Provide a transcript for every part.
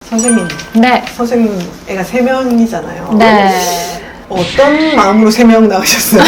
선생님. 네. 선생님 애가 3명이잖아요. 네. 어떤 마음으로 3명 낳으셨어요?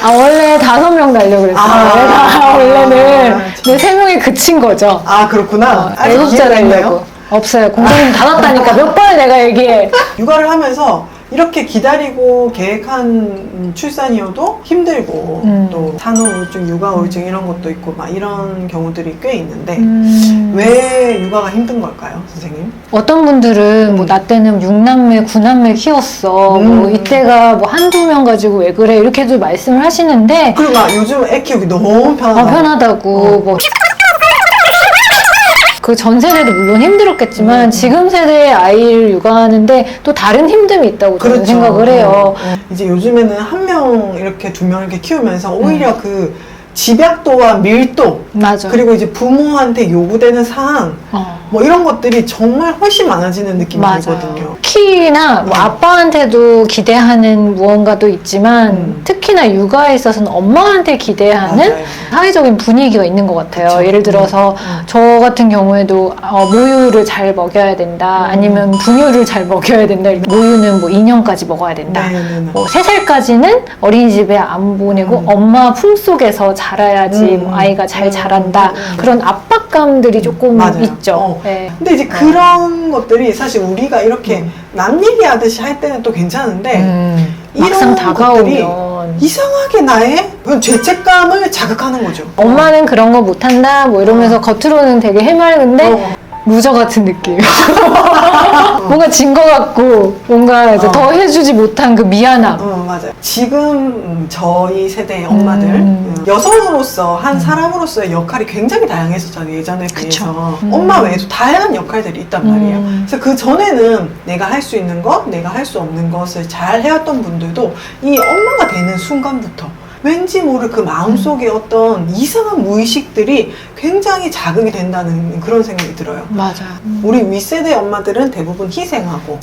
원래 5명 낳으려고 그랬어요. 내가 원래는. 근데 3명이 그친 거죠. 아, 그렇구나. 아직 애국자 이해가 낳으려고. 있나요? 없어요. 공동님 닫았다니까 몇 번을 내가 얘기해. 육아를 하면서 이렇게 기다리고 계획한 출산이어도 힘들고 또 산후우울증, 육아우울증 이런 것도 있고 막 이런 경우들이 꽤 있는데 왜 육아가 힘든 걸까요, 선생님? 어떤 분들은 뭐 나 때는 6남매, 9남매 키웠어. 뭐 이때가 뭐 한두 명 가지고 왜 그래 이렇게도 말씀을 하시는데 그리고 막 요즘 애 키우기 너무 편하다고. 편하다고 뭐 그 전 세대도 물론 힘들었겠지만 지금 세대의 아이를 육아하는데 또 다른 힘듦이 있다고 저는 그렇죠. 생각을 해요. 이제 요즘에는 1명 이렇게 2명 이렇게 키우면서 오히려 그 집약도와 밀도 맞아. 그리고 이제 부모한테 요구되는 사항 뭐 이런 것들이 정말 훨씬 많아지는 느낌이 맞아요. 들거든요. 특히나 뭐 아빠한테도 기대하는 무언가도 있지만 특히나 육아에 있어서는 엄마한테 기대하는 맞아요. 사회적인 분위기가 있는 것 같아요. 그쵸. 예를 들어서 저 같은 경우에도 모유를 잘 먹여야 된다 아니면 분유를 잘 먹여야 된다. 모유는 뭐 2년까지 먹어야 된다. 네네네. 뭐 3살까지는 어린이집에 안 보내고 엄마 품속에서 자라야지 뭐 아이가 잘 자란다. 그런 압박감들이 조금 맞아요. 있죠. 네. 근데 이제 그런 것들이 사실 우리가 이렇게 남 얘기하듯이 할 때는 또 괜찮은데 막상 이런 것들이 다가오면 이상하게 나의 그런 죄책감을 자극하는 거죠. 엄마는 그런 거 못한다 뭐 이러면서 겉으로는 되게 해맑은데 어. 루저 같은 느낌. 뭔가 진 거 같고 뭔가 이제 더 해주지 못한 그 미안함. 맞아요. 지금 저희 세대의 엄마들 여성으로서 한 사람으로서의 역할이 굉장히 다양했었잖아요. 예전에 비해서. 엄마 외에도 다양한 역할들이 있단 말이에요. 그래서 그 전에는 내가 할 수 있는 것, 내가 할 수 없는 것을 잘 해왔던 분들도 이 엄마가 되는 순간부터 왠지 모를 그 마음속에 어떤 이상한 무의식들이 굉장히 자극이 된다는 그런 생각이 들어요. 맞아. 우리 윗세대 엄마들은 대부분 희생하고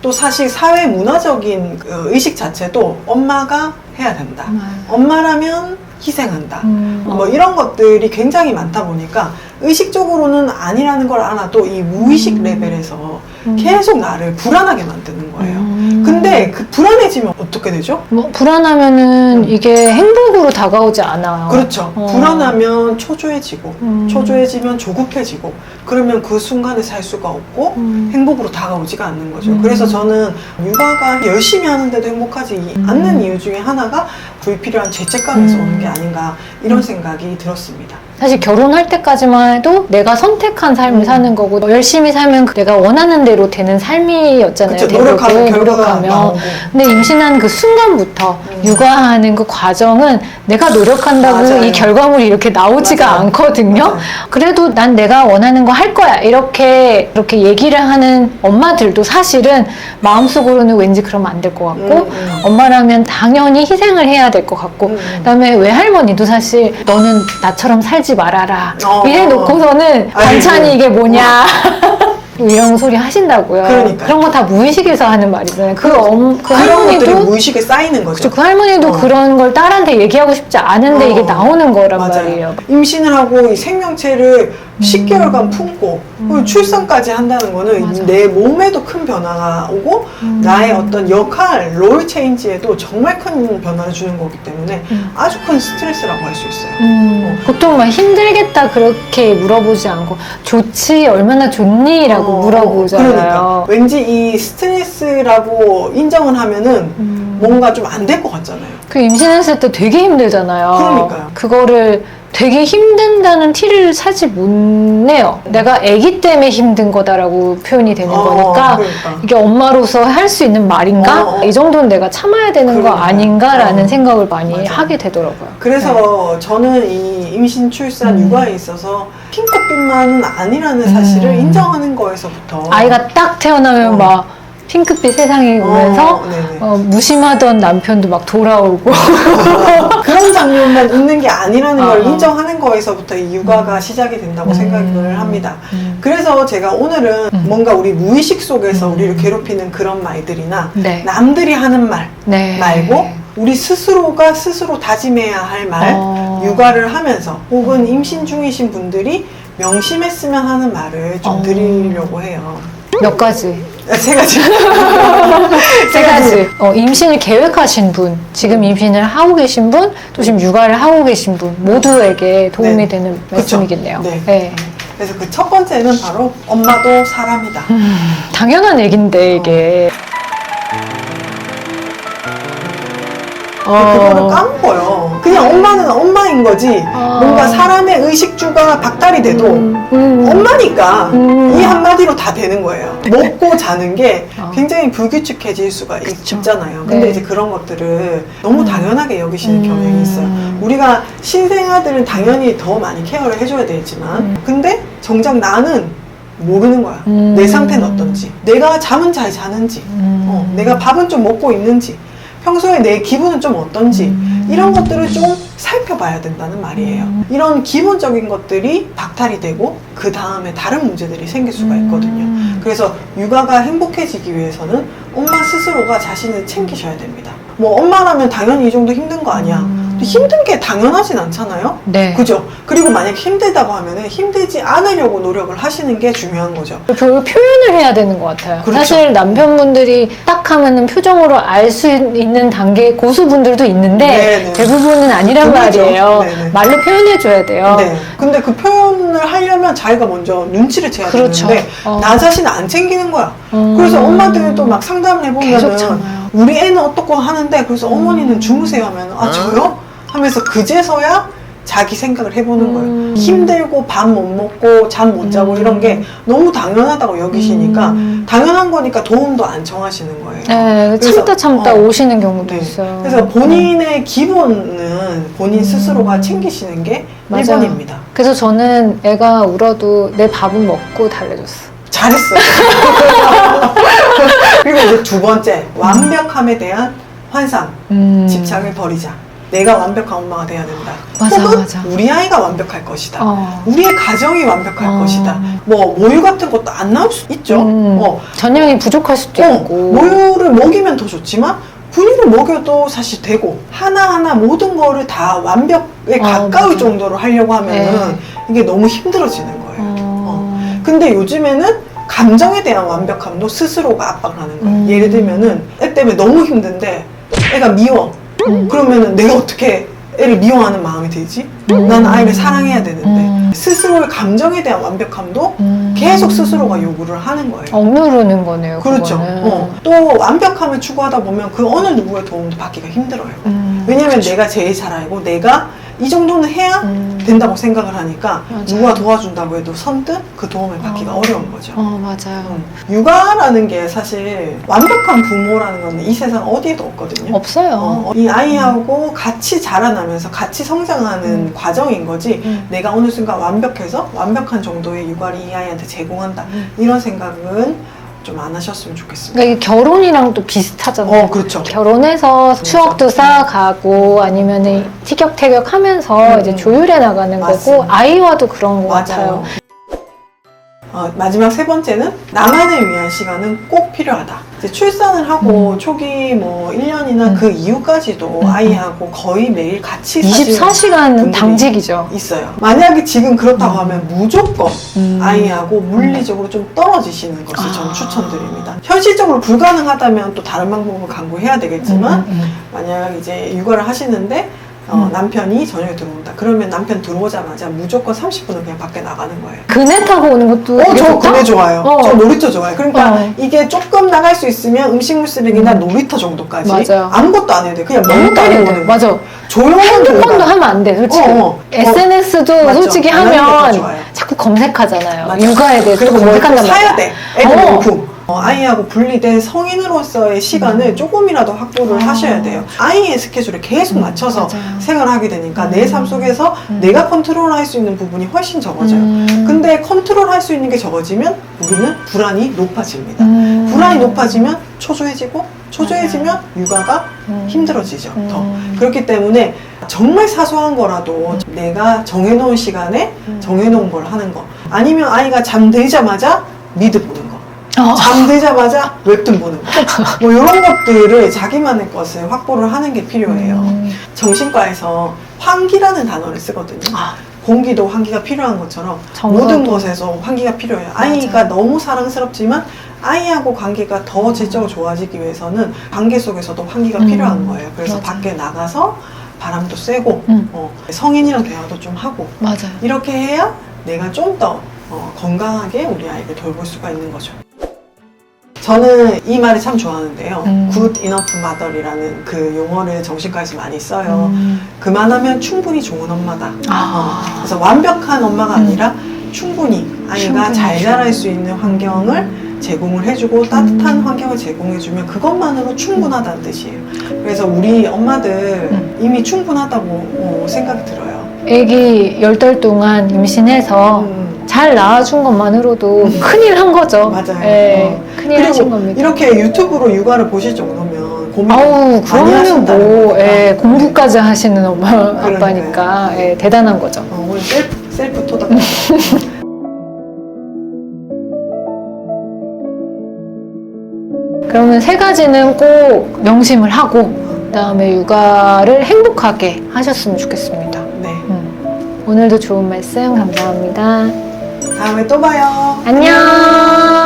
또 사실 사회 문화적인 그 의식 자체도 엄마가 해야 된다. 엄마라면 희생한다. 뭐 이런 것들이 굉장히 많다 보니까 의식적으로는 아니라는 걸 알아도 이 무의식 레벨에서 계속 나를 불안하게 만드는 거예요. 근데 그 불안해지면 어떻게 되죠? 뭐 불안하면은 이게 행복으로 다가오지 않아요. 그렇죠. 불안하면 초조해지고 초조해지면 조급해지고 그러면 그 순간에 살 수가 없고 행복으로 다가오지가 않는 거죠. 그래서 저는 육아가 열심히 하는데도 행복하지 않는 이유 중에 하나가 불필요한 죄책감에서 오는 게 아닌가 이런 생각이 들었습니다. 사실 결혼할 때까지만 해도 내가 선택한 삶을 사는 거고 열심히 살면 내가 원하는 대로 되는 삶이었잖아요. 그쵸, 대부분 노력하면 결과가 나오고. 근데 임신한 그 순간부터 육아하는 그 과정은 내가 노력한다고 맞아요. 이 결과물이 이렇게 나오지가 맞아요. 않거든요. 맞아요. 그래도 난 내가 원하는 거 할 거야 이렇게 얘기를 하는 엄마들도 사실은 마음속으로는 왠지 그러면 안 될 것 같고 엄마라면 당연히 희생을 해야 될 것 같고 그다음에 외할머니도 사실 너는 나처럼 살지 말아라 이래 놓고서는 반찬이 이게 뭐냐 이런 소리 하신다고요. 그러니까요. 그런 거 다 무의식에서 하는 말이잖아요. 그 그런 것들이 할머니도 무의식에 쌓이는 거죠. 그 할머니도 그런 걸 딸한테 얘기하고 싶지 않은데 이게 나오는 거란 맞아요. 말이에요. 임신을 하고 이 생명체를 10개월간 품고 그리고 출산까지 한다는 거는 내 몸에도 큰 변화가 오고 나의 어떤 역할, 롤 체인지에도 정말 큰 변화를 주는 거기 때문에 아주 큰 스트레스라고 할 수 있어요. 보통 막 힘들겠다 그렇게 물어보지 않고 좋지 얼마나 좋니? 라고 물어보잖아요. 그러니까 왠지 이 스트레스라고 인정을 하면은 뭔가 좀 안 될 것 같잖아요. 그 임신했을 때 되게 힘들잖아요. 그러니까요. 그거를 되게 힘든다는 티를 사지 못 내요. 내가 아기 때문에 힘든 거다라고 표현이 되는 거니까 그러니까. 이게 엄마로서 할 수 있는 말인가? 이 정도는 내가 참아야 되는 거 그러니까요. 아닌가라는 생각을 많이 맞아요. 하게 되더라고요. 그래서 저는 이 임신, 출산, 육아에 있어서 핑크빛만은 아니라는 사실을 인정하는 거에서부터 아이가 딱 태어나면 막 핑크빛 세상이 오면서 네네. 무심하던 남편도 막 돌아오고 그런 장면만 있는 게 아니라는 걸 인정하는 거에서부터 이 육아가 시작이 된다고 생각을 합니다. 그래서 제가 오늘은 뭔가 우리 무의식 속에서 우리를 괴롭히는 그런 말들이나 네. 남들이 하는 말 네. 말고 우리 스스로가 스스로 다짐해야 할 말, 육아를 하면서 혹은 임신 중이신 분들이 명심했으면 하는 말을 좀 드리려고 해요. 몇 가지. 세 가지. 세 가지. 임신을 계획하신 분, 지금 임신을 하고 계신 분, 또 지금 육아를 하고 계신 분 모두에게 도움이 네. 되는 그쵸? 말씀이겠네요. 네. 네. 그래서 그 첫 번째는 바로 엄마도 사람이다. 당연한 얘기인데 이게. 그거를 까먹어요. 그냥 엄마는 엄마인 거지. 뭔가 사람의 의식주가 박탈이 돼도 엄마니까 이 한마디로 다 되는 거예요. 먹고 자는 게 굉장히 불규칙해질 수가 있잖아요. 근데 네. 이제 그런 것들을 너무 당연하게 여기시는 경향이 있어요. 우리가 신생아들은 당연히 더 많이 케어를 해줘야 되지만 근데 정작 나는 모르는 거야. 내 상태는 어떤지, 내가 잠은 잘 자는지, 내가 밥은 좀 먹고 있는지, 평소에 내 기분은 좀 어떤지 이런 것들을 좀 살펴봐야 된다는 말이에요. 이런 기본적인 것들이 박탈이 되고 그 다음에 다른 문제들이 생길 수가 있거든요. 그래서 육아가 행복해지기 위해서는 엄마 스스로가 자신을 챙기셔야 됩니다. 뭐 엄마라면 당연히 이 정도 힘든 거 아니야. 힘든 게 당연하진 않잖아요. 네. 그죠? 그리고 만약 힘들다고 하면은 힘들지 않으려고 노력을 하시는 게 중요한 거죠. 결국 표현을 해야 되는 것 같아요. 그렇죠. 사실 남편분들이 딱 하면은 표정으로 알 수 있는 단계의 고수분들도 있는데 네네. 대부분은 아니란 그렇죠. 말이에요. 네네. 말로 표현해줘야 돼요. 네. 근데 그 표현을 하려면 자기가 먼저 눈치를 채야 그렇죠. 되는데 나 자신을 안 챙기는 거야. 그래서 엄마들은 또 막 상담을 계속 해보면은 참아요. 우리 애는 어떻고 하는데 그래서 어머니는 주무세요 하면 아 저요? 하면서 그제서야 자기 생각을 해보는 거예요. 힘들고 밥 못 먹고 잠 못 자고 이런 게 너무 당연하다고 여기시니까 당연한 거니까 도움도 안 청하시는 거예요. 네, 그래서, 참다 오시는 경우도 네. 있어요. 그래서 본인의 기본은 본인 스스로가 챙기시는 게 맞아요. 1번입니다. 그래서 저는 애가 울어도 내 밥은 먹고 달래줬어. 잘했어요. 그리고 이제 두 번째, 완벽함에 대한 환상, 집착을 버리자. 내가 완벽한 엄마가 돼야 된다. 맞아, 혹은 맞아. 우리 아이가 완벽할 것이다. 어. 우리의 가정이 완벽할 것이다. 뭐 모유 같은 것도 안 나올 수 있죠. 전량이 부족할 수도 있고. 모유를 먹이면 더 좋지만 분유를 먹여도 사실 되고 하나하나 모든 거를 다 완벽에 가까울 맞아. 정도로 하려고 하면은 이게 너무 힘들어지는 거예요. 근데 요즘에는 감정에 대한 완벽함도 스스로가 압박을 하는 거예요. 예를 들면은 애 때문에 너무 힘든데 애가 미워. 그러면은 내가 어떻게 애를 미워하는 마음이 들지? 난 아이를 사랑해야 되는데 스스로의 감정에 대한 완벽함도 계속 스스로가 요구를 하는 거예요. 억누르는 거네요. 그렇죠. 그거는. 또 완벽함을 추구하다 보면 그 어느 누구의 도움도 받기가 힘들어요. 왜냐면 그렇죠. 내가 제일 잘 알고 내가 이 정도는 해야 된다고 생각을 하니까 맞아요. 누가 도와준다고 해도 선뜻 그 도움을 받기가 어려운 거죠. 맞아요. 육아라는 게 사실 완벽한 부모라는 건 이 세상 어디에도 없거든요. 없어요. 이 아이하고 같이 자라나면서 같이 성장하는 과정인 거지 내가 어느 순간 완벽해서 완벽한 정도의 육아를 이 아이한테 제공한다 이런 생각은 좀 안 하셨으면 좋겠습니다. 그러니까 이게 결혼이랑 또 비슷하잖아요. 그렇죠. 결혼해서 추억도 쌓아가고 아니면은 티격태격 하면서 이제 조율해 나가는 맞습니다. 거고 아이와도 그런 것 같아요. 마지막 세 번째는 나만을 위한 시간은 꼭 필요하다. 이제 출산을 하고 초기 뭐 1년이나 그 이후까지도 아이하고 거의 매일 같이 24시간 분들이 당직이죠. 있어요. 만약에 지금 그렇다고 하면 무조건 아이하고 물리적으로 좀 떨어지시는 것을 저는 추천드립니다. 현실적으로 불가능하다면 또 다른 방법을 강구해야 되겠지만 만약 이제 육아를 하시는데 남편이 저녁에 들어온다. 그러면 남편 들어오자마자 무조건 30분은 그냥 밖에 나가는 거예요. 그네 타고 오는 것도 되게 저 좋다? 그네 좋아요. 저 놀이터 좋아요. 그러니까 이게 조금 나갈 수 있으면 음식물 쓰레기나 놀이터 정도까지 맞아요. 아무것도 안 해도 돼. 그냥 아무것도 멍 안 때리고 돼. 오는 맞아. 조용한 핸드폰도 공간. 하면 안 돼, 솔직히. SNS도 맞죠. 솔직히 안 하는 게 더 하면 좋아요. 자꾸 검색하잖아요. 맞아. 육아에 대해서 그리고 뭘 검색한단 사야 말이야. 돼. 애들 용품. 아이하고 분리된 성인으로서의 시간을 조금이라도 확보를 하셔야 돼요. 아이의 스케줄에 계속 맞춰서 맞아요. 생활하게 되니까 내 삶 속에서 내가 컨트롤할 수 있는 부분이 훨씬 적어져요. 근데 컨트롤할 수 있는 게 적어지면 우리는 불안이 높아집니다. 불안이 높아지면 초조해지고 초조해지면 육아가 힘들어지죠. 더. 그렇기 때문에 정말 사소한 거라도 내가 정해놓은 시간에 정해놓은 걸 하는 거 아니면 아이가 잠들자마자 미드 보는 거 잠들자마자 웹툰 보는 거 뭐 이런 것들을 자기만의 것을 확보를 하는 게 필요해요. 정신과에서 환기라는 단어를 쓰거든요. 공기도 환기가 필요한 것처럼 정서도. 모든 것에서 환기가 필요해요. 아이가 너무 사랑스럽지만 아이하고 관계가 더 질적으로 좋아지기 위해서는 관계 속에서도 환기가 필요한 거예요. 그래서 맞아요. 밖에 나가서 바람도 쐬고 성인이랑 대화도 좀 하고 맞아요. 이렇게 해야 내가 좀 더 건강하게 우리 아이를 돌볼 수가 있는 거죠. 저는 이 말을 참 좋아하는데요. Good enough mother이라는 그 용어를 정신과에서 많이 써요. 그만하면 충분히 좋은 엄마다. 그래서 완벽한 엄마가 아니라 충분히 아이가 충분히. 잘 자랄 수 있는 환경을 제공을 해주고 따뜻한 환경을 제공해주면 그것만으로 충분하다는 뜻이에요. 그래서 우리 엄마들 이미 충분하다고 생각이 들어요. 아기 10달 동안 임신해서 잘 낳아준 것만으로도 큰일 한 거죠. 맞아요. 네, 큰일 하신 그리고 겁니다. 이렇게 유튜브로 육아를 보실 정도면 고민 아우, 많이 그러면 하신다는 뭐, 거니까. 예, 공부까지 하시는 엄마, 그러니까요. 아빠니까, 예, 대단한 거죠. 오늘 셀프 토닥. 그러면 세 가지는 꼭 명심을 하고, 그 다음에 육아를 행복하게 하셨으면 좋겠습니다. 네. 오늘도 좋은 말씀 감사합니다. 다음에 또 봐요. 안녕!